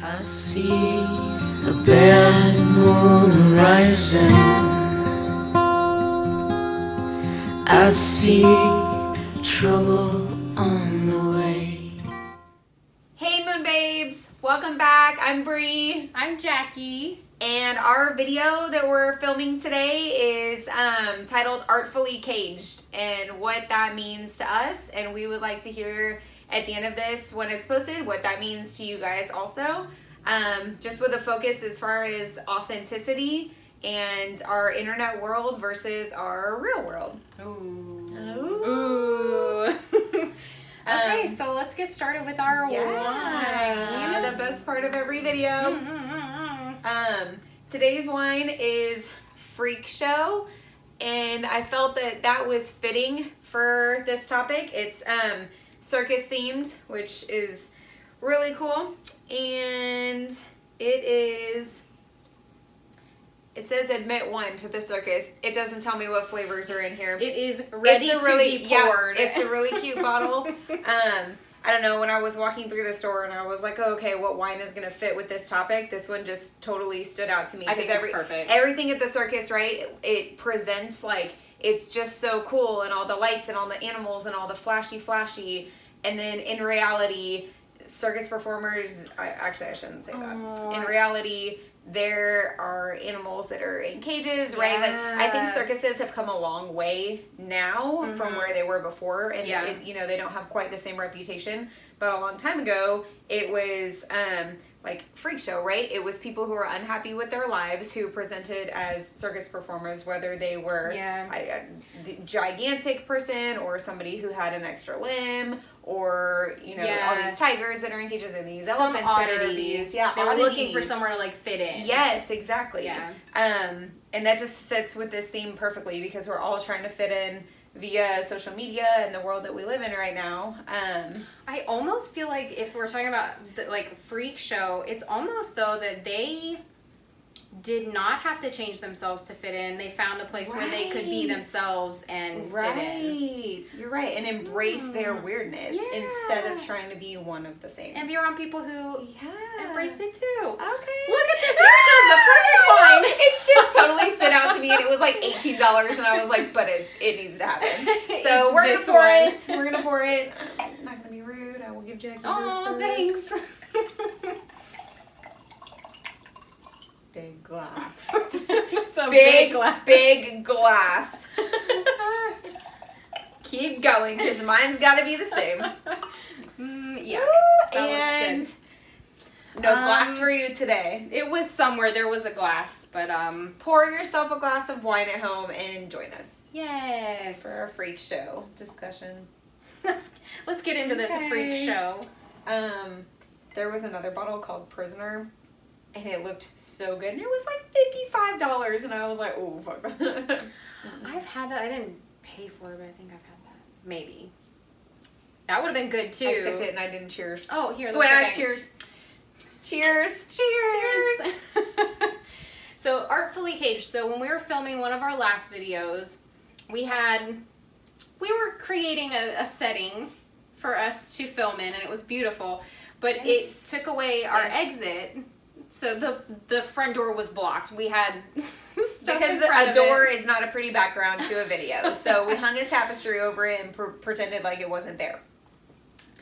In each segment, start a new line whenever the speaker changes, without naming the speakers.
I see a bad moon rising. I see trouble on the way.
Hey Moon Babes! Welcome back. I'm Bree.
I'm Jackie.
And our video that we're filming today is titled Artfully Caged and what that means to us. And we would like to hear at the end of this, when it's posted, what that means to you guys also. Just with a focus as far as authenticity and our internet world versus our real world.
Ooh.
Ooh.
Okay, so let's get started with our wine.
The best part of every video. Today's wine is Freak Show, and I felt that was fitting for this topic. It's circus themed, which is really cool, and it says admit one to the circus. It doesn't tell me what flavors are in here.
It is ready to be poured.
Yeah, it's a really cute bottle. I don't know, when I was walking through the store and I was like, oh, okay, what wine is going to fit with this topic? This one just totally stood out to me.
I think it's perfect.
Everything at the circus, right, it presents like it's just so cool, and all the lights and all the animals and all the flashy. And then in reality, circus performers, I shouldn't say that. In reality, there are animals that are in cages, right? Like, I think circuses have come a long way now from where they were before, and they don't have quite the same reputation. But a long time ago, it was like Freak Show, right? It was people who were unhappy with their lives who presented as circus performers, whether they were a gigantic person or somebody who had an extra limb, or all these tigers that are in cages and these elephants that are abused. Yeah,
they were looking for somewhere to like fit in.
Yes, exactly.
Yeah.
And that just fits with this theme perfectly because we're all trying to fit in via social media and the world that we live in right now.
I almost feel like if we're talking about like Freak Show, it's almost though that they did not have to change themselves to fit in. They found a place where they could be themselves and fit in.
You're right. And embrace their weirdness instead of trying to be one of the same.
And be around people who embrace it too.
Okay.
Look at this. You chose the perfect wine.
It's just totally stood out to me, and it was like $18, and I was like, but it needs to happen. So we're going to pour it. We're going to pour it. I'm not going to be rude. I will give Jackie yours first.
Thanks.
Big glass.
It's a big glass.
Big glass. Keep going, because mine's got to be the same.
Yeah.
Ooh, and no glass for you today.
It was somewhere. There was a glass, but
pour yourself a glass of wine at home and join us.
Yes.
For a Freak Show discussion.
Let's get into this Freak Show.
There was another bottle called Prisoner, and it looked so good, and it was like $55, and I was like, oh, fuck.
I've had that. I didn't pay for it, but I think I've had that. Maybe. That would have been good, too.
I sipped it, and I didn't cheers.
Oh, here.
Cheers. Cheers. Cheers.
So, Artfully Caged. So, when we were filming one of our last videos, we were creating a setting for us to film in, and it was beautiful, but it took away our exit. So the front door was blocked. We had stuff
because a door is not a pretty background to a video. So we hung a tapestry over it and pretended like it wasn't there.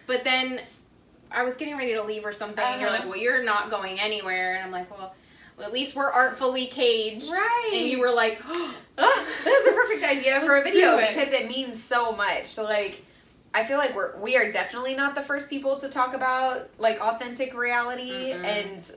But then I was getting ready to leave or something, and you're like, well, you're not going anywhere. And I'm like, well, at least we're artfully caged.
Right.
And you were like,
that's a perfect idea for a video because it means so much. Like, I feel like we are definitely not the first people to talk about like authentic reality and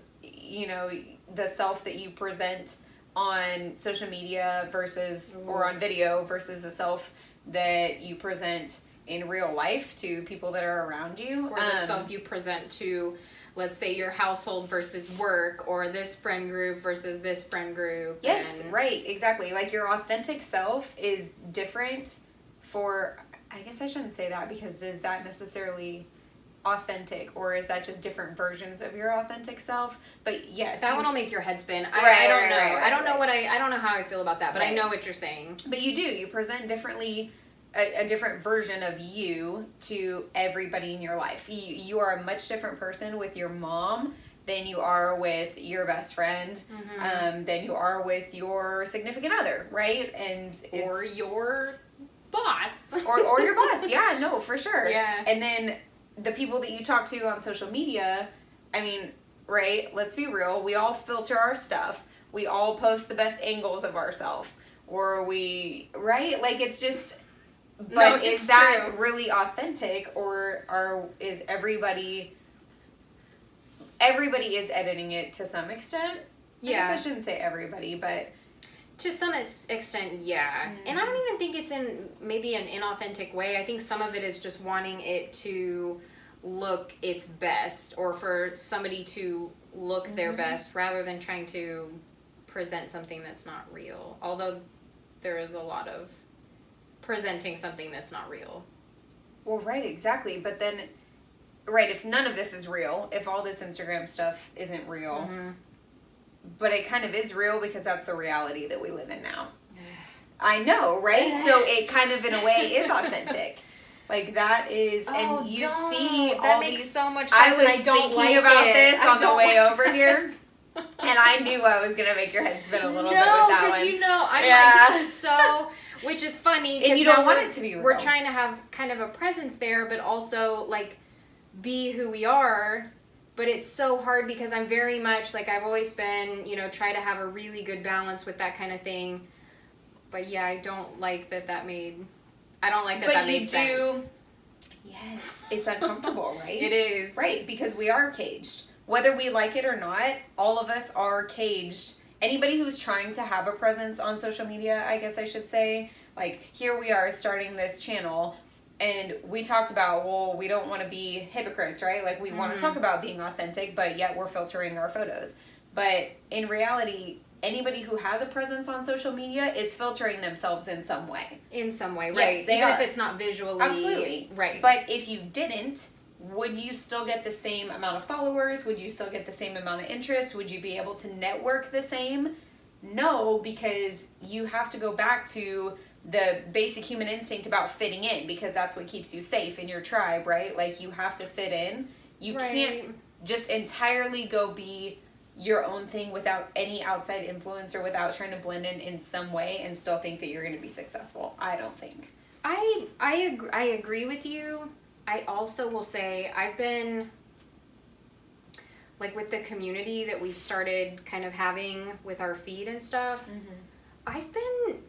the self that you present on social media versus or on video versus the self that you present in real life to people that are around you,
or the self you present to, let's say, your household versus work, or this friend group versus this friend group.
Yes, right, exactly. Like, your authentic self is different for, I guess I shouldn't say that, because is that necessarily authentic, or is that just different versions of your authentic self? But yes,
that one will make your head spin. I don't know. I don't know how I feel about that, but I know what you're saying.
But you present differently, a different version of you to everybody in your life. You are a much different person with your mom than you are with your best friend, than you are with your significant other, right? And
or your boss.
or your boss, yeah, no, for sure.
Yeah.
And then the people that you talk to on social media, I mean, right, let's be real, we all filter our stuff. We all post the best angles of ourselves. Or we, right? Like, it's just, but
No,
is
it's
that
true.
really authentic, or is everybody is editing it to some extent? I
Yeah.
guess I shouldn't say everybody, but
To some extent, yeah. And I don't even think it's in maybe an inauthentic way. I think some of it is just wanting it to look its best, or for somebody to look their best, rather than trying to present something that's not real. Although there is a lot of presenting something that's not real.
well, right, exactly. But then, right, if none of this is real, if all this Instagram stuff isn't real, but it kind of is real because that's the reality that we live in now. I know, right? So it kind of, in a way, is authentic. Like, that is, and you see
that
all
makes
these.
so much
I
sense,
was
and I don't
thinking
like
about
it.
this
I
on the
don't
way
like
over here, and I knew I was gonna make your head spin a little bit with
No,
that
because
one.
you know I'm
Yeah.
like so, which is funny.
And
'cause
you don't
now
want
we're-
it to be real.
We're trying to have kind of a presence there, but also like be who we are. But it's so hard because I'm very much like I've always been, you know, try to have a really good balance with that kind of thing. But yeah, I don't like that made. I don't like that
But
made
you
sense.
do. Yes, it's uncomfortable, right?
It is.
Right, because we are caged. Whether we like it or not, all of us are caged. Anybody who's trying to have a presence on social media, I guess I should say, like, here we are starting this channel, and we talked about, well, we don't want to be hypocrites, right? Like, we want to talk about being authentic, but yet we're filtering our photos. But in reality, anybody who has a presence on social media is filtering themselves in some way.
In some way,
Yes,
right?
they
Even
are.
if it's not visually.
Absolutely.
Right.
But if you didn't, would you still get the same amount of followers? Would you still get the same amount of interest? Would you be able to network the same? No, because you have to go back to the basic human instinct about fitting in, because that's what keeps you safe in your tribe, right? Like, you have to fit in. You
Right.
can't just entirely go be your own thing without any outside influence, or without trying to blend in some way and still think that you're going to be successful. I don't think.
I agree with you. I also will say I've been like with the community that we've started kind of having with our feed and stuff. I've been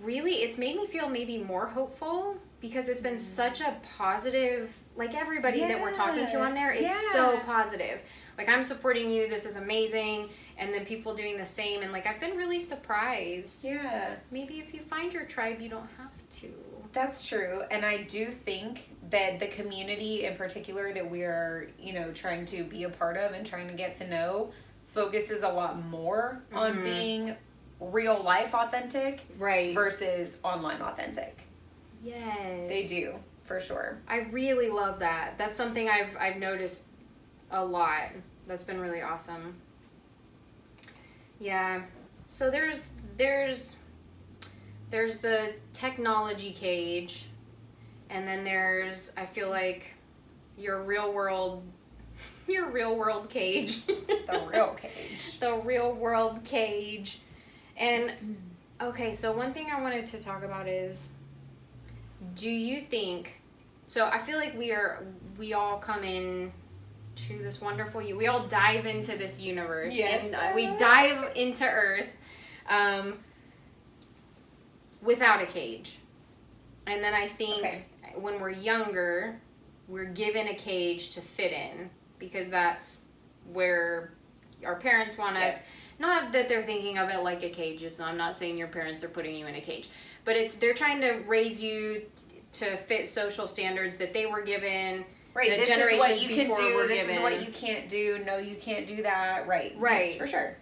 really, it's made me feel maybe more hopeful, because it's been such a positive, like everybody that we're talking to on there, it's so positive. Like, I'm supporting you, this is amazing, and then people doing the same, and like I've been really surprised.
Yeah.
Maybe if you find your tribe, you don't have to.
That's true, and I do think that the community in particular that we are, trying to be a part of and trying to get to know focuses a lot more on being real life authentic,
Right.
versus online authentic.
Yes.
They do, for sure.
I really love that. That's something I've noticed a lot. That's been really awesome. Yeah. So there's the technology cage, and then there's, I feel like, your real world cage.
The real cage.
The real world cage. And okay, so one thing I wanted to talk about is, do you think, so I feel like we all come in to this wonderful, we all dive into this universe,
Yes.
and we dive into Earth without a cage. And then I think when we're younger, we're given a cage to fit in, because that's where our parents want us.
Yes.
Not that they're thinking of it like a cage. I'm not saying your parents are putting you in a cage, but they're trying to raise you to fit social standards that they were given.
Right,
The
this is what
generations
you can
before
do,
were
this is
given.
what you can't do, no, you can't do that, right.
Right.
Yes, for sure.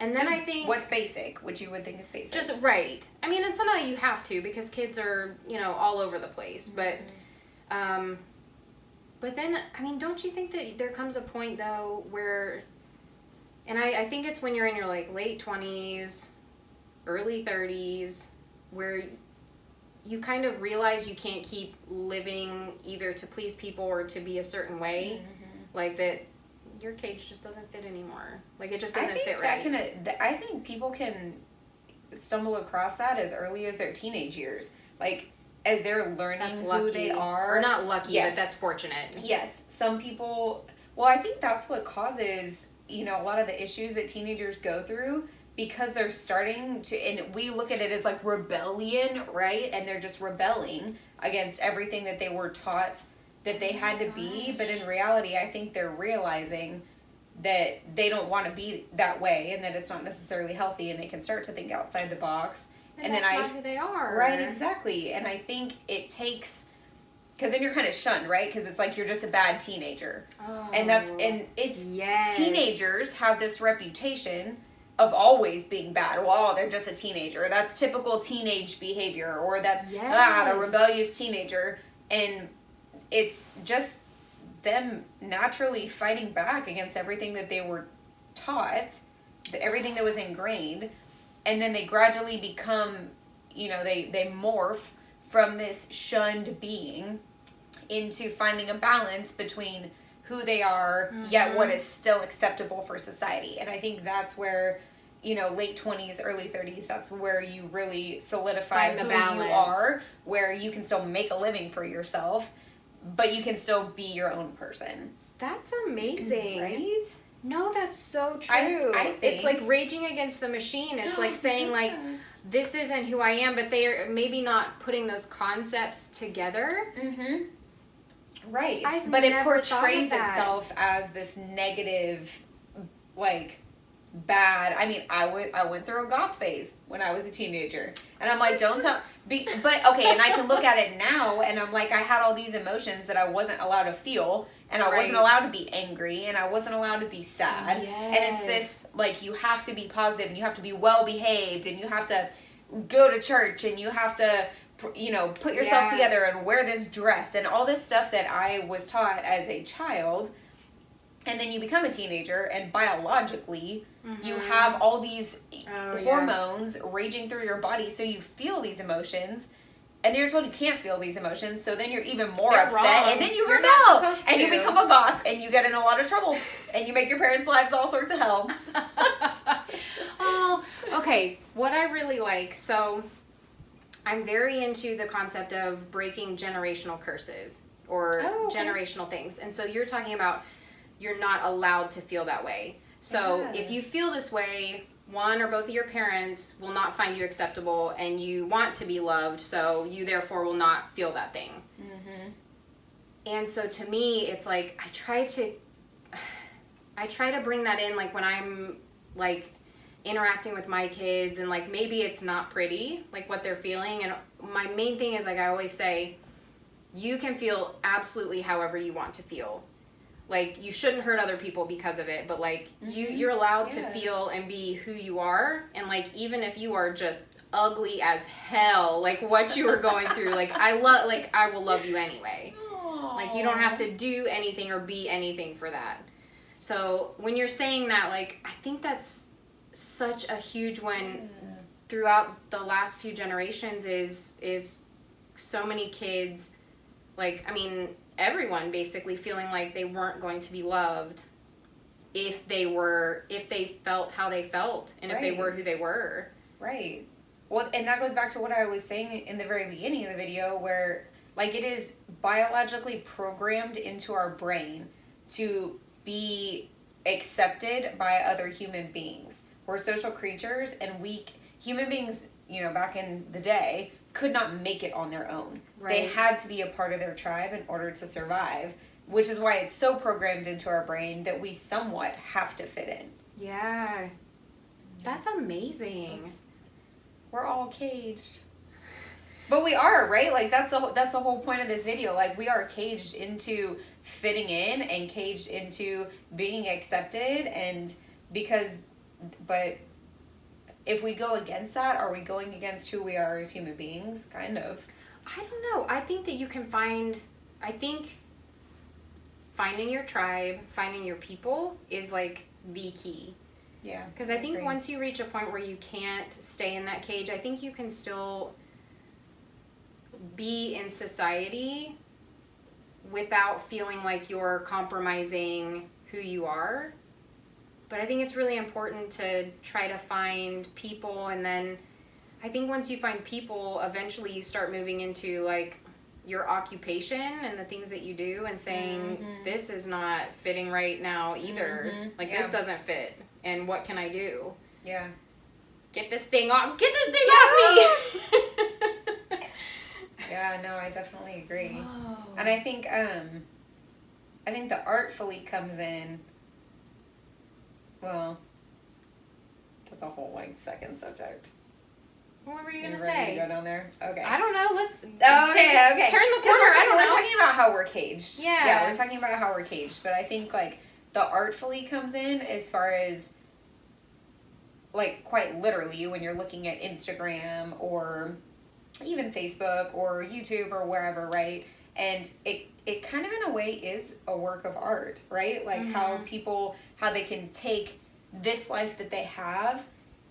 And then
Just
I think
what's basic, which you would think is basic.
just right. I mean, and some of that you have to, because kids are, all over the place. But then, I mean, don't you think that there comes a point though where, and I think it's when you're in your like late 20s, early 30s, where you kind of realize you can't keep living either to please people or to be a certain way. Like that your cage just doesn't fit anymore. Like, it just
I
doesn't
think
fit
that
right.
I think people can stumble across that as early as their teenage years. Like, as they're learning
That's
who
lucky.
they are.
Or not lucky,
Yes.
but that's fortunate.
Yes. Some people, well, I think that's what causes, you know, a lot of the issues that teenagers go through, because they're starting to, and we look at it as like rebellion, right? And they're just rebelling against everything that they were taught that they had to be. But in reality, I think they're realizing that they don't want to be that way, and that it's not necessarily healthy, and they can start to think outside the box.
And that's not who they are.
Right, exactly. And I think it takes, because then you're kind of shunned, right? Because it's like you're just a bad teenager.
Oh,
And it's
yes.
teenagers have this reputation of always being bad. Well, they're just a teenager. That's typical teenage behavior, or that's the rebellious teenager. And it's just them naturally fighting back against everything that they were taught, everything that was ingrained. And then they gradually become, you know, they morph from this shunned being into finding a balance between who they are, yet what is still acceptable for society. And I think that's where, you know, late 20s, early 30s, that's where you really solidify
Find the
who
balance.
you are, where you can still make a living for yourself, but you can still be your own person.
That's amazing.
Right?
No, that's so true.
I think
it's like raging against the machine. It's like saying, like, this isn't who I am, but they're maybe not putting those concepts together.
Mm-hmm. Right.
I've
but it
never thought of
portrays
that.
itself as this negative, like, bad. I mean, I went through a goth phase when I was a teenager, and I'm like, don't tell. But okay, and I can look at it now, and I'm like, I had all these emotions that I wasn't allowed to feel, and I wasn't allowed to be angry, and I wasn't allowed to be sad. And it's this, like, you have to be positive, and you have to be well behaved, and you have to go to church, and you have to, you know, put yourself together and wear this dress, and all this stuff that I was taught as a child. And then you become a teenager, and biologically, you have all these hormones raging through your body, so you feel these emotions, and then you're told you can't feel these emotions, so then you're even more upset,
wrong.
and then you
You're
rebel,
not supposed
and you
to.
become a goth, and you get in a lot of trouble, and you make your parents' lives all sorts of hell.
Oh, okay. What I really like, so I'm very into the concept of breaking generational curses or generational things. And so you're talking about you're not allowed to feel that way. So if you feel this way, one or both of your parents will not find you acceptable, and you want to be loved, so you therefore will not feel that thing. Mm-hmm. And so to me, it's like I try to bring that in, like when I'm like interacting with my kids, and like maybe it's not pretty, like what they're feeling. And my main thing is, like I always say, you can feel absolutely however you want to feel. Like, you shouldn't hurt other people because of it, but like you're allowed to feel and be who you are. And like, even if you are just ugly as hell, like what you are going through, like I will love you anyway. Aww. Like, you don't have to do anything or be anything for that. So when you're saying that, like, I think that's such a huge one throughout the last few generations is so many kids, like, I mean, everyone basically feeling like they weren't going to be loved if they felt how they felt, and if they were who they were.
Right. Well, and that goes back to what I was saying in the very beginning of the video, where like it is biologically programmed into our brain to be accepted by other human beings. We're social creatures, and human beings, you know, back in the day, could not make it on their own. Right. They had to be a part of their tribe in order to survive, which is why it's so programmed into our brain that we somewhat have to fit in.
Yeah. That's amazing.
We're all caged. But we are, right? Like, that's the whole point of this video. Like, we are caged into fitting in and caged into being accepted, but if we go against that, are we going against who we are as human beings? Kind of.
I don't know. I think that you can finding your tribe, finding your people is like the key.
Yeah.
Because I think once you reach a point where you can't stay in that cage, I think you can still be in society without feeling like you're compromising who who you are. But I think it's really important to try to find people, and then I think once you find people, eventually you start moving into like your occupation and the things that you do and saying, this is not fitting right now either. Like, this doesn't fit. And what can I do?
Yeah.
Get this thing off. Get this thing off me!
Yeah, no, I definitely agree.
Whoa.
And I think the Artfully comes in, well, that's a whole, like, second subject.
What were you going to
ready
say?
to go down there? Okay.
I don't know. Let's
Okay.
turn the corner.
We're talking about how we're caged.
Yeah.
Yeah, we're talking about how we're caged. But I think, like, the Artfully comes in as far as, like, quite literally when you're looking at Instagram or even Facebook or YouTube or wherever, right? And it kind of in a way is a work of art, right? Like how they can take this life that they have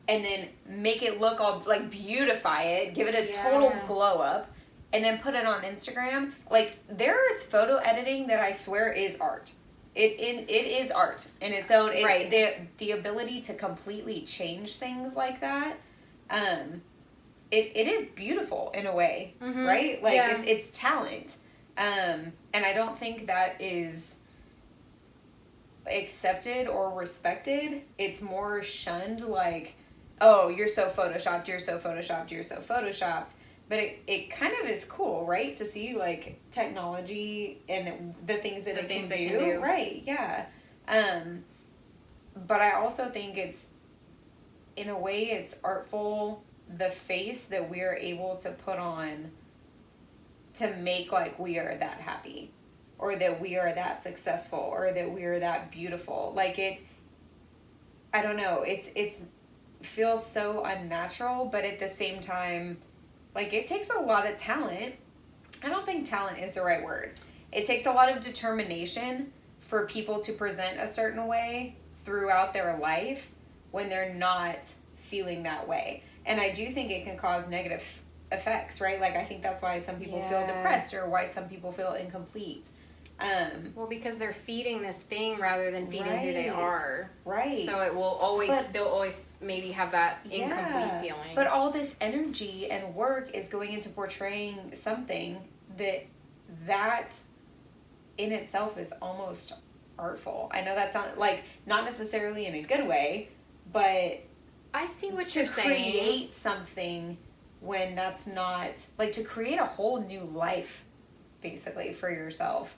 and then make it look all, like, beautify it, give it a total glow up, and then put it on Instagram. Like, there is photo editing that I swear is art. It is art in its own.
Right.
The ability to completely change things like that, it is beautiful in a way, right? Like, it's talent. And I don't think that is accepted or respected. It's more shunned, like, oh, you're so photoshopped, you're so photoshopped, you're so photoshopped. But it kind of is cool, right? To see, like, technology and the things that it can do. Right, yeah. But I also think it's, in a way, it's artful, the face that we are able to put on to make, like, we are that happy, or that we are that successful, or that we are that beautiful. Like, I don't know, it's feels so unnatural, but at the same time, like, it takes a lot of talent. I don't think talent is the right word. It takes a lot of determination for people to present a certain way throughout their life when they're not feeling that way. And I do think it can cause negative effects, right? Like, I think that's why some people feel depressed, or why some people feel incomplete.
Well, because they're feeding this thing rather than feeding who they are.
Right.
So it will always, they'll always maybe have that incomplete feeling.
But all this energy and work is going into portraying something that in itself is almost artful. I know that sounds like not necessarily in a good way, but
I see what you're saying.
To create something when that's not, like, to create a whole new life, basically, for yourself.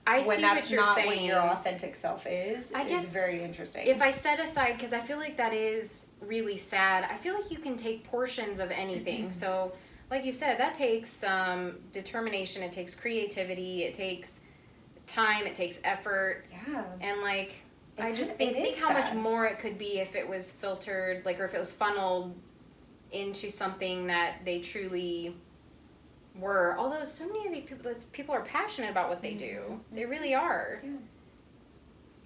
I see what you're saying.
When that's not what your authentic self is very interesting.
If I set aside, because I feel like that is really sad, I feel like you can take portions of anything. So, like you said, that takes some determination, it takes creativity, it takes time, it takes effort.
Yeah.
And, like, I just think how much more it could be if it was filtered, like, or if it was funneled into something that they truly were. Although so many of these people are passionate about what they do. They really are. Yeah.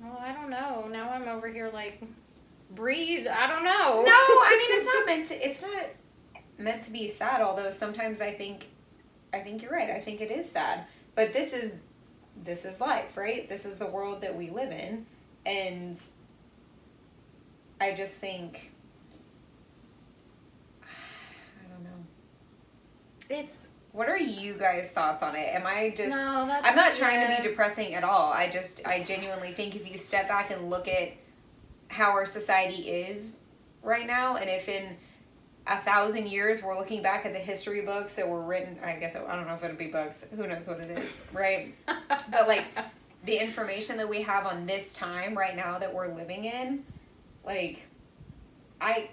Well, I don't know. Now I'm over here like, breathe. I don't know.
No, I mean, it's not meant to be sad. Although sometimes I think you're right. I think it is sad. But this is life, right? This is the world that we live in, and I just think, I don't know. What are you guys' thoughts on it? Am I just... No, I'm not trying to be depressing at all. I genuinely think if you step back and look at how our society is right now, and if in 1,000 years we're looking back at the history books that were written, I don't know if it'll be books, who knows what it is, right? But, like, the information that we have on this time right now that we're living in, like, I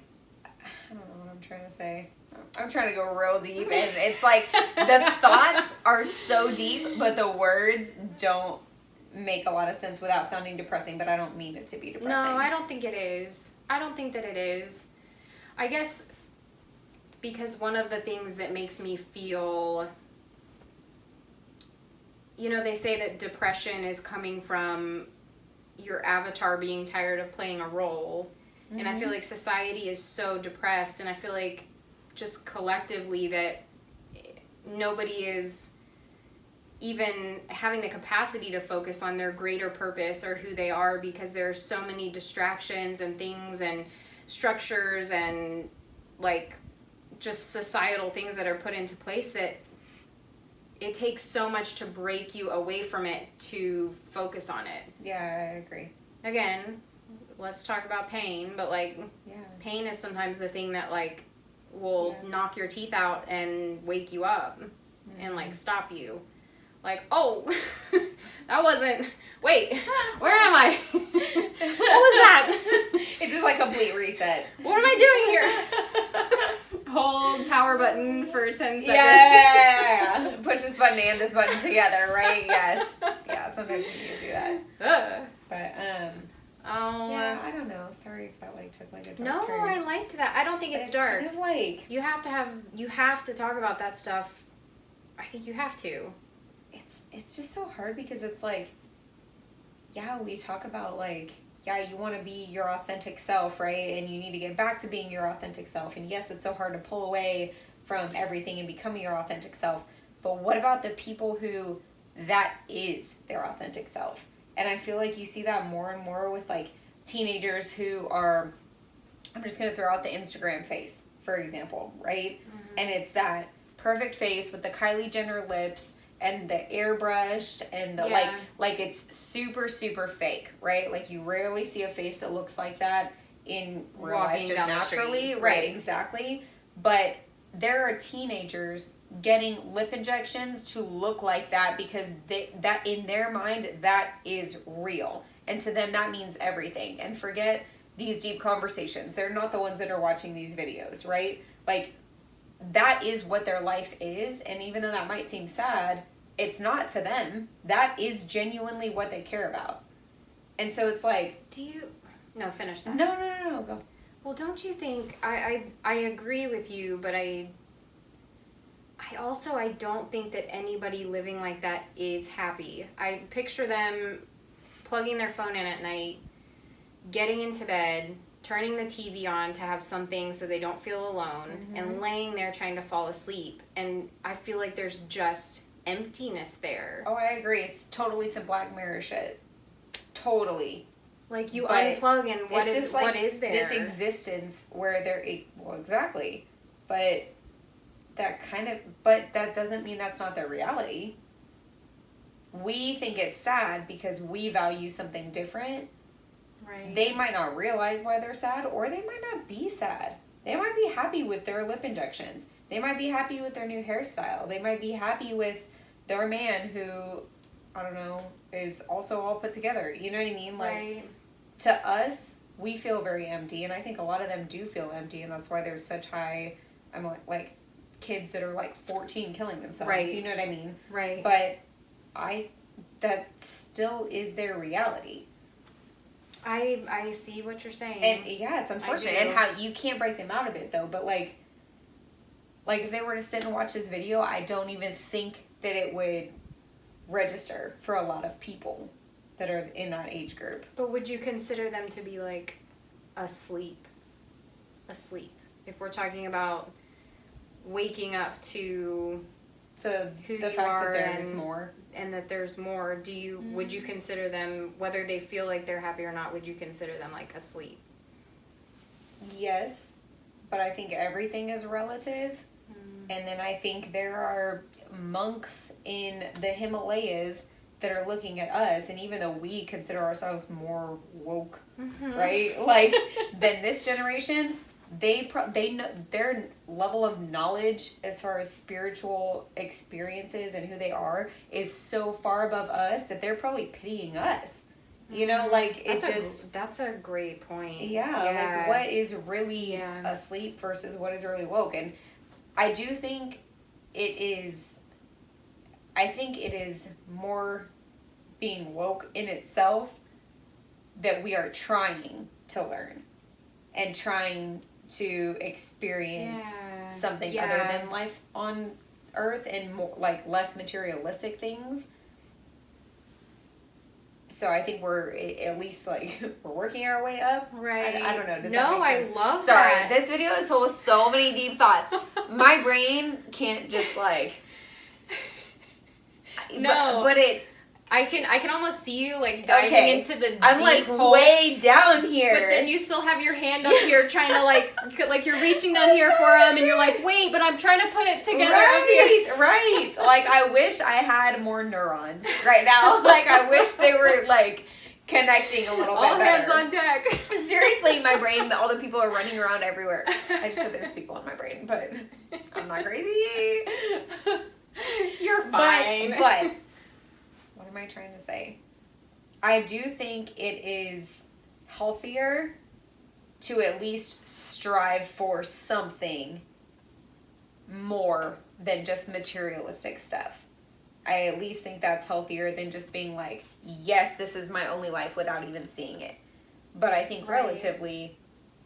don't know what I'm trying to say. I'm trying to go real deep, and it's like the thoughts are so deep, but the words don't make a lot of sense without sounding depressing, but I don't mean it to be depressing.
No, I don't think it is. I don't think that it is. I guess because one of the things that makes me feel, you know, they say that depression is coming from your avatar being tired of playing a role. Mm-hmm. And I feel like society is so depressed, and I feel like just collectively that nobody is even having the capacity to focus on their greater purpose or who they are, because there's so many distractions and things and structures and like just societal things that are put into place that it takes so much to break you away from it to focus on it.
Yeah, I agree.
Again, let's talk about pain, but like pain is sometimes the thing that like will knock your teeth out and wake you up and like stop you. Like, oh, that wasn't, wait, where am I? What was that?
It's just like a complete reset.
What am I doing here? Hold power button for 10 seconds.
Yeah. Push this button and this button together, right? Yes. Yeah, sometimes you need to do that. But, yeah, I don't know. Sorry if that like took like a dark turn.
I liked that. I don't think it's dark.
Kind of like,
You have to talk about that stuff. I think you have to.
it's just so hard because it's like, yeah, we talk about like, yeah, you want to be your authentic self, right? And you need to get back to being your authentic self. And yes, it's so hard to pull away from everything and becoming your authentic self. But what about the people who that is their authentic self? And I feel like you see that more and more with like teenagers who are, I'm just going to throw out the Instagram face, for example, right? Mm-hmm. And it's that perfect face with the Kylie Jenner lips and the airbrushed and the like it's super, super fake, right? Like you rarely see a face that looks like that in real life just naturally. Right, exactly. But there are teenagers getting lip injections to look like that because that in their mind, that is real. And to them, that means everything. And forget these deep conversations. They're not the ones that are watching these videos, right? Like, that is what their life is. And even though that might seem sad, it's not to them. That is genuinely what they care about. And so it's like...
No, finish that.
No, go.
Well, don't you think... I agree with you, but I don't think that anybody living like that is happy. I picture them plugging their phone in at night, getting into bed, turning the TV on to have something so they don't feel alone, and laying there trying to fall asleep. And I feel like there's just emptiness there.
Oh, I agree. It's totally some Black Mirror shit. Totally.
Like, you unplug and what is there?
This existence where there... Well, exactly. But that doesn't mean that's not their reality. We think it's sad because we value something different.
Right.
They might not realize why they're sad, or they might not be sad. They might be happy with their lip injections. They might be happy with their new hairstyle. They might be happy with their man who, I don't know, is also all put together. You know what I mean? Like, to us, we feel very empty, and I think a lot of them do feel empty, and that's why there's such high, like kids that are like 14 killing themselves. Right. You know what I mean?
Right.
But that still is their reality.
I see what you're saying.
And yeah, it's unfortunate. And how you can't break them out of it though. But like if they were to sit and watch this video, I don't even think that it would register for a lot of people that are in that age group.
But would you consider them to be like asleep? If we're talking about waking up to who
the
you
fact
are
that there is more.
And that there's more, would you consider them, whether they feel like they're happy or not, would you consider them like asleep?
Yes, but I think everything is relative. And then I think there are monks in the Himalayas that are looking at us, and even though we consider ourselves more woke, right, like than this generation, they know their level of knowledge as far as spiritual experiences and who they are is so far above us that they're probably pitying us. You know, like
that's a great point.
Yeah, like what is really asleep versus what is really woke. And I do think it is more being woke in itself that we are trying to learn and trying to experience something other than life on Earth and more, like less materialistic things. So I think we're at least like we're working our way up.
Right.
I don't know. Does
no,
that make sense?
I love
Sorry,
that.
this video is full of so many deep thoughts. My brain can't just like.
No.
but it.
I can almost see you like diving into the
I'm
deep
like
hole.
way down here.
But then you still have your hand up here trying to like you're reaching down here for him and you're like, wait, but I'm trying to put it together up here.
Right. Like I wish I had more neurons right now. Like I wish they were like connecting a little bit
All hands
better.
on deck.
Seriously, my brain, all the people are running around everywhere. I just said there's people in my brain, but I'm not crazy.
You're fine.
But what am I trying to say? I do think it is healthier to at least strive for something more than just materialistic stuff. I at least think that's healthier than just being like, yes, this is my only life without even seeing it. But I think relatively,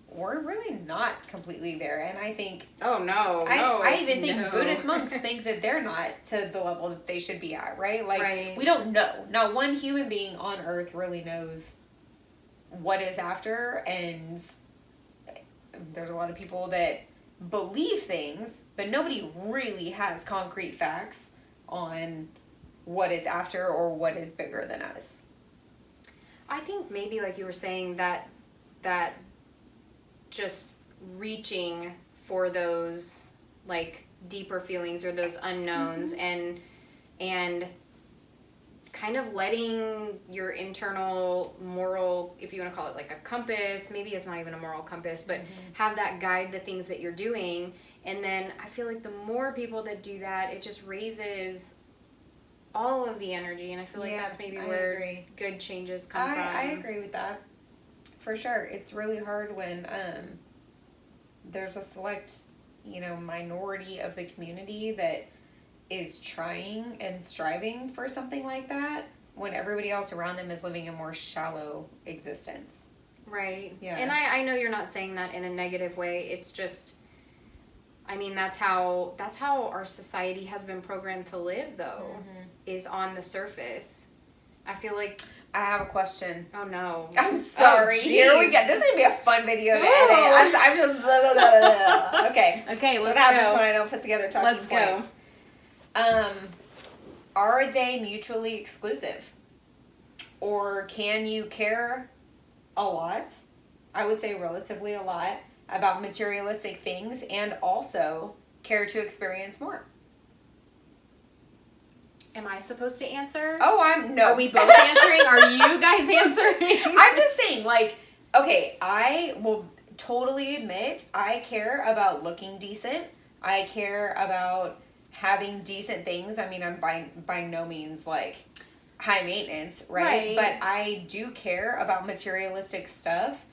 we're really not completely there. And I think...
Oh, no.
I even think Buddhist monks think that they're not to the level that they should be at, right? Like, we don't know. Not one human being on earth really knows what is after. And there's a lot of people that believe things, but nobody really has concrete facts on what is after or what is bigger than us.
I think maybe like you were saying that just reaching for those like deeper feelings or those unknowns and kind of letting your internal moral, if you want to call it like a compass, maybe it's not even a moral compass, but have that guide the things that you're doing. And then I feel like the more people that do that, it just raises all of the energy. And I feel like that's maybe where good changes come from.
I agree with that. For sure. It's really hard when there's a select, minority of the community that is trying and striving for something like that when everybody else around them is living a more shallow existence.
Right.
Yeah.
And I know you're not saying that in a negative way. It's just, I mean, that's how our society has been programmed to live, though, is on the surface. I feel like...
I have a question.
Oh, no.
I'm sorry. Here we go. This is going to be a fun video to edit. I'm just... Okay.
Okay, let's go.
What happens when I don't put together talking
points?
Let's go. Are they mutually exclusive? Or can you care a lot, I would say relatively a lot, about materialistic things and also care to experience more?
Am I supposed to answer?
Oh, no.
Are we both answering? Are you guys answering?
I'm just saying, okay, I will totally admit I care about looking decent. I care about having decent things. I mean, I'm by no means, high maintenance, right? But I do care about materialistic stuff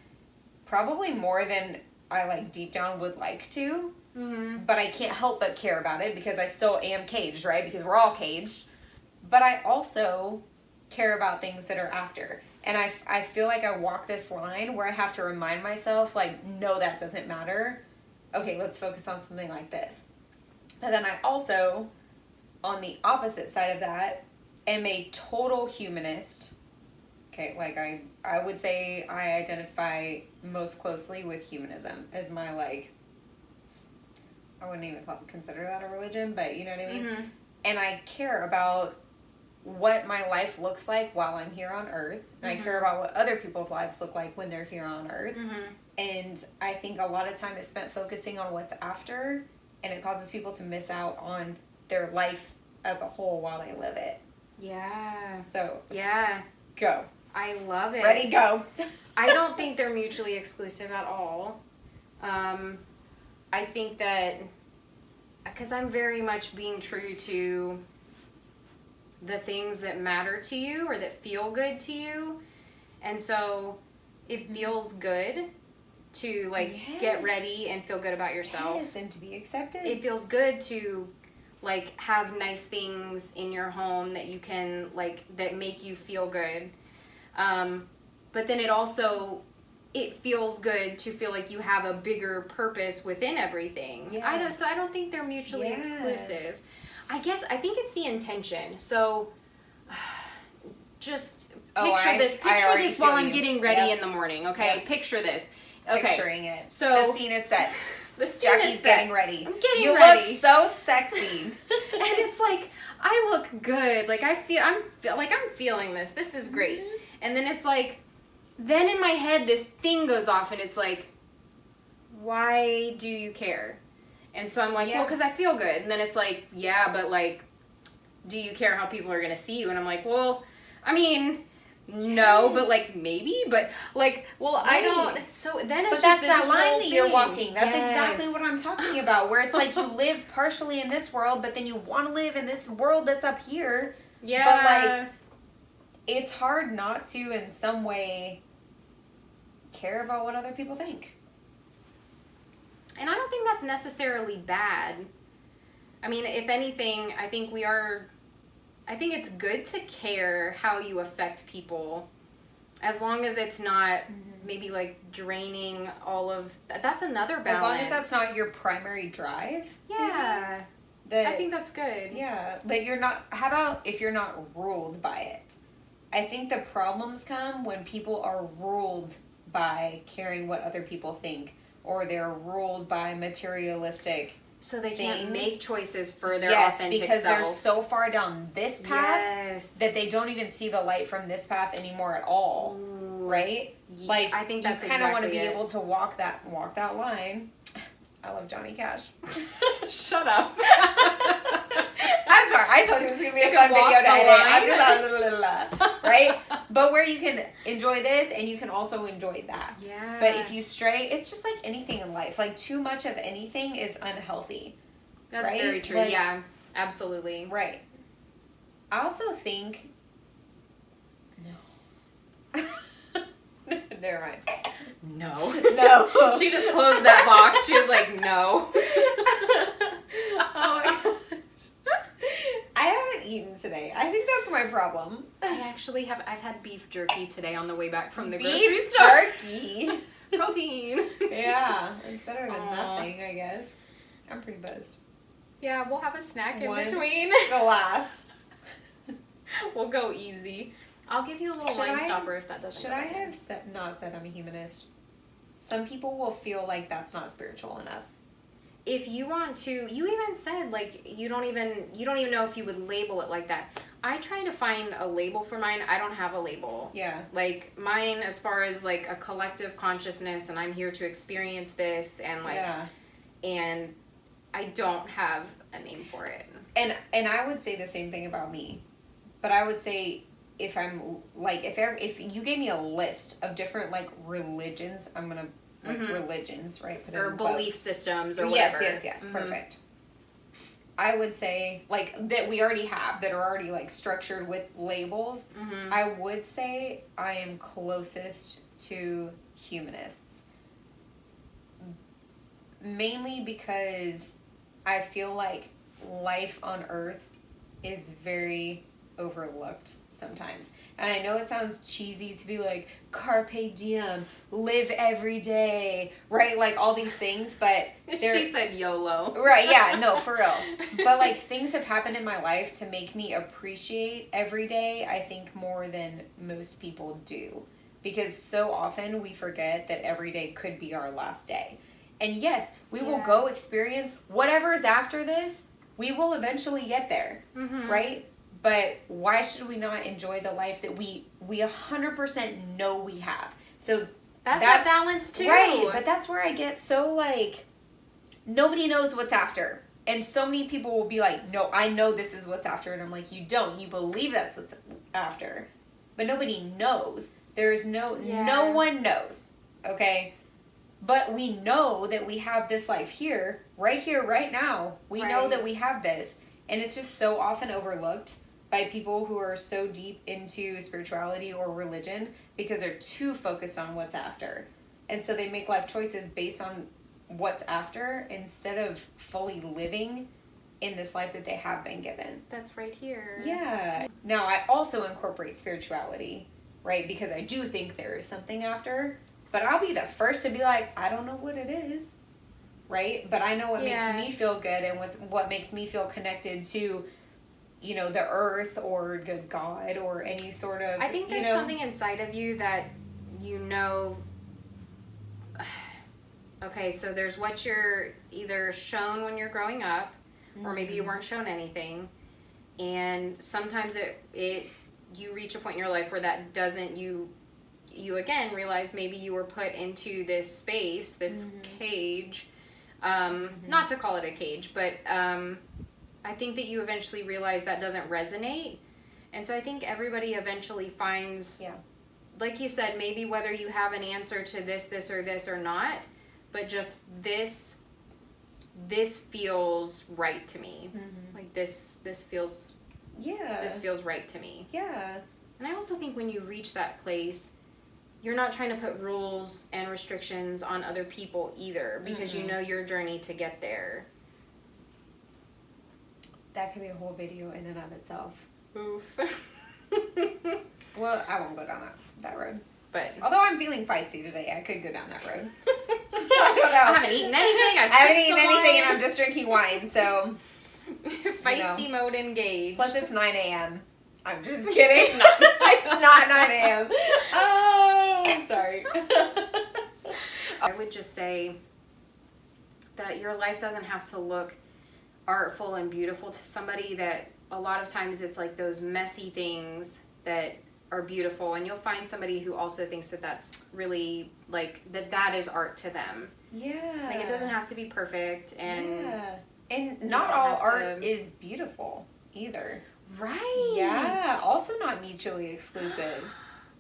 probably more than I, deep down would like to. Mm-hmm. But I can't help but care about it because I still am caged, right? Because we're all caged. But I also care about things that are after. And I feel like I walk this line where I have to remind myself, no, that doesn't matter. Okay, let's focus on something like this. But then I also, on the opposite side of that, am a total humanist. Okay, I would say I identify most closely with humanism as my, I wouldn't even consider that a religion, but you know what I mean? Mm-hmm. And I care about what my life looks like while I'm here on Earth. And I care about what other people's lives look like when they're here on Earth. Mm-hmm. And I think a lot of time is spent focusing on what's after, and it causes people to miss out on their life as a whole while they live it.
Yeah.
So,
go. I love it.
Ready, go.
I don't think they're mutually exclusive at all. I think that, because I'm very much being true to the things that matter to you or that feel good to you. And so it feels good to get ready and feel good about yourself.
Yes, and to be accepted.
It feels good to have nice things in your home that you can that make you feel good. But then it feels good to feel like you have a bigger purpose within everything. Yeah. I don't think they're mutually exclusive. I think it's the intention. So just picture this while I'm getting ready in the morning, okay? Yep. Picture this. Okay.
picturing it.
So-
the scene is set.
The scene
Jackie's
is set.
getting ready.
I'm getting
you
ready.
look so sexy.
And it's like, I look good. Like, I'm feeling this. This is great.
Mm-hmm.
And then it's like, then in my head, this thing goes off, and it's like, why do you care? And so I'm like,
Yeah.
well, because I feel good. And then it's like, yeah, but like, do you care how people are going to see you? And I'm like, well, I mean, no, but like, maybe, but like, well, I don't. So then it's
But
just
that's
this
that line
whole
that you're
thing.
walking. That's
Yes.
exactly what I'm talking about. Where it's like you live partially in this world, but then you want to live in this world that's up here.
Yeah.
But like, it's hard not to, in some way, care about what other people think.
And I don't think that's necessarily bad. I mean, if anything, I think it's good to care how you affect people, as long as it's not maybe like draining all of, that's another balance.
As long as that's not your primary drive.
Yeah.
That,
I think that's good.
Yeah. That you're not, how about if you're not ruled by it? I think the problems come when people are ruled by caring what other people think, or they're ruled by materialistic.
So they can't
things.
make choices for their
Yes,
authentic
because
self.
they're so far down this path
Yes.
that they don't even see the light from this path anymore at all.
Ooh.
Right?
Ye-
Like,
I think that's
you kind of want to
exactly
be
it.
able to walk that line. I love Johnny Cash.
Shut up.
I'm sorry, I told you it was gonna be
You
a
can
fun
walk
video to
the
edit.
line.
Right? But where you can enjoy this and you can also enjoy that.
Yeah.
But if you stray, it's just like anything in life. Like too much of anything is unhealthy.
That's
right?
very true.
Like-
Yeah, absolutely.
Right. I also think. No. Never mind.
No.
No.
She just closed that box. She was like, no.
Oh my gosh. I haven't eaten today. I think that's my problem.
I actually have. I've had beef jerky today on the way back from the grocery
Beef
store.
jerky.
Protein.
Yeah, it's better than
Aw.
nothing, I guess. I'm pretty buzzed.
Yeah, we'll have a snack in
One.
between.
Glass.
We'll go easy. I'll give you a little
Should
wine
I-
stopper if that doesn't.
Should
go
I
in.
have not said I'm a humanist? Some people will feel like that's not spiritual enough.
If you want to, you even said like you don't even know if you would label it like that. I try to find a label for mine. I don't have a label.
Yeah.
Like mine, as far as like a collective consciousness, and I'm here to experience this, and like,
Yeah.
and I don't have a name for it.
And I would say the same thing about me. But I would say if I'm like if you gave me a list of different like religions, I'm gonna like religions, right? Put it
Or
in
belief
quotes.
systems or
Yes,
whatever.
yes,
Mhm.
perfect. I would say like that we already have that are already like structured with labels.
Mhm.
I would say I am closest to humanists. Mainly because I feel like life on Earth is very overlooked sometimes. And I know it sounds cheesy to be like, carpe diem, live every day, right? Like all these things, but
She said YOLO.
right, yeah, no, for real. But like things have happened in my life to make me appreciate every day, I think, more than most people do. Because so often we forget that every day could be our last day. And yes, we will
Yeah.
go experience whatever's after this, we will eventually get there,
Mhm.
right? But why should we not enjoy the life that we 100% know we have? So
That's that balance too.
right, but that's where I get so like, nobody knows what's after. And so many people will be like, no, I know this is what's after. And I'm like, you don't. You believe that's what's after. But nobody knows. There's no one knows. Okay? But we know that we have this life here, right now. We know
Right.
that we have this. And it's just so often overlooked by people who are so deep into spirituality or religion because they're too focused on what's after. And so they make life choices based on what's after instead of fully living in this life that they have been given.
That's right here.
Yeah. Now, I also incorporate spirituality, right? Because I do think there is something after. But I'll be the first to be like, I don't know what it is, right? But I know what
Yeah.
makes me feel good and what makes me feel connected to, you know, the earth or good God or any sort of,
I think there's something inside of you that you know Okay, so there's what you're either shown when you're growing up, or maybe you weren't shown anything, and sometimes you reach a point in your life where that doesn't, you again realize maybe you were put into this space, this cage, not to call it a cage, but I think that you eventually realize that doesn't resonate, and so I think everybody eventually finds, like you said, maybe whether you have an answer to this or not, but just this feels right to me. Like this feels right to me.
Yeah.
And I also think when you reach that place, you're not trying to put rules and restrictions on other people either, because you know your journey to get there.
That could be a whole video in and of itself.
Oof.
Well, I won't go down that road.
But
although I'm feeling feisty today, I could go down that road. I don't know.
I haven't eaten anything.
I haven't eaten anything, and I'm just drinking wine. So
feisty mode engaged.
Plus, it's 9 a.m. I'm just kidding. It's not. It's not 9 a.m. Oh, I'm sorry.
I would just say that your life doesn't have to look artful and beautiful to somebody. That a lot of times it's like those messy things that are beautiful, and you'll find somebody who also thinks that that's really like that is art to them.
Yeah.
Like it doesn't have to be perfect, and
and not all art is beautiful either.
Right.
Yeah. Also not mutually exclusive.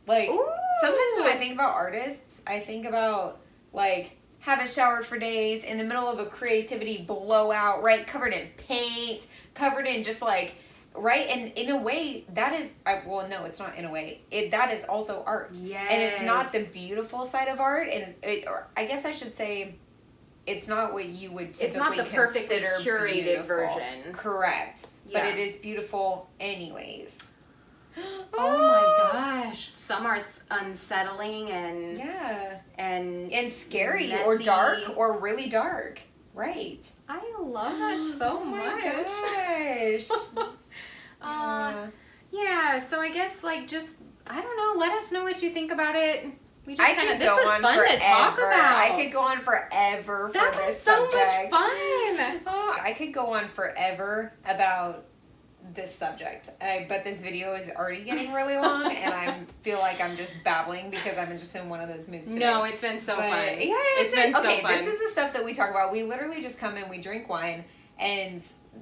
Like
Ooh.
Sometimes when I think about artists, I think about like haven't showered for days, in the middle of a creativity blowout, right? Covered in paint, covered in just like, right? And in a way, that is, well, no, it's not in a way. That is also art.
Yes.
And it's not the beautiful side of art. And or I guess I should say, it's not what you would typically
it's not the perfectly
consider
curated
beautiful.
Version.
Correct.
Yeah.
But it is beautiful anyways.
Oh my gosh. Some art's unsettling and
and scary
messy.
or dark or really dark. Right.
I love that so much.
Gosh.
Yeah, so I guess like just I don't know, let us know what you think about it. We just kind of this
go
was
on
fun
forever.
to talk about.
I could go on forever for
that
this
was so
subject.
much fun.
Oh, I could go on forever about this subject, but this video is already getting really long, and I feel like I'm just babbling because I'm just in one of those moods today.
No, it's been so fun.
Yeah,
it's been so fun.
Okay, this is the stuff that we talk about. We literally just come and we drink wine, and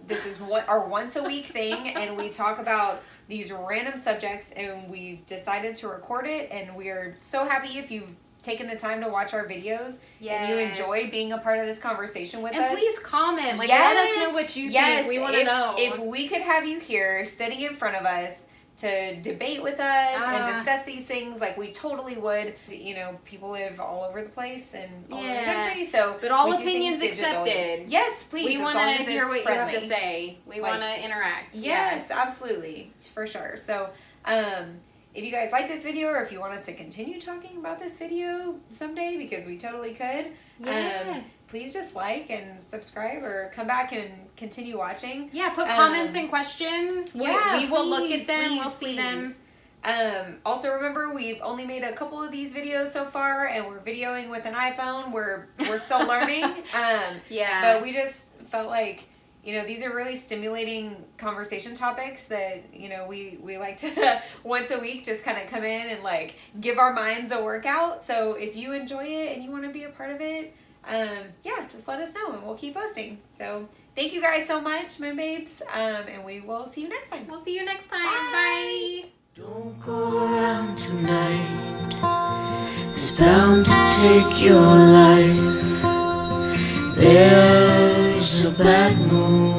this is what our once a week thing, and we talk about these random subjects, and we've decided to record it, and we are so happy if you've taken the time to watch our videos and you enjoy being a part of this conversation with us.
And please comment. Like, let us know what you think. We want to know.
If we could have you here sitting in front of us to debate with us and discuss these things, like we totally would. You know, people live all over the place and all over the country, so
but all opinions accepted.
Yes, please.
We want to hear what you have to say. We want to interact.
Yes, absolutely, for sure. So, if you guys like this video, or if you want us to continue talking about this video someday, because we totally could, please just like and subscribe, or come back and continue watching.
Yeah, put comments and questions. We will look at them. We'll see them.
Also remember, we've only made a couple of these videos so far, and we're videoing with an iPhone. We're still learning. But we just felt like, you know, these are really stimulating conversation topics that, you know, we like to once a week just kind of come in and like give our minds a workout. So if you enjoy it and you want to be a part of it, just let us know and we'll keep posting. So thank you guys so much, Moon Babes, and we will see you next time.
We'll see you next time.
Bye.
Don't go around tonight. It's bound to take your life. There's a bad moon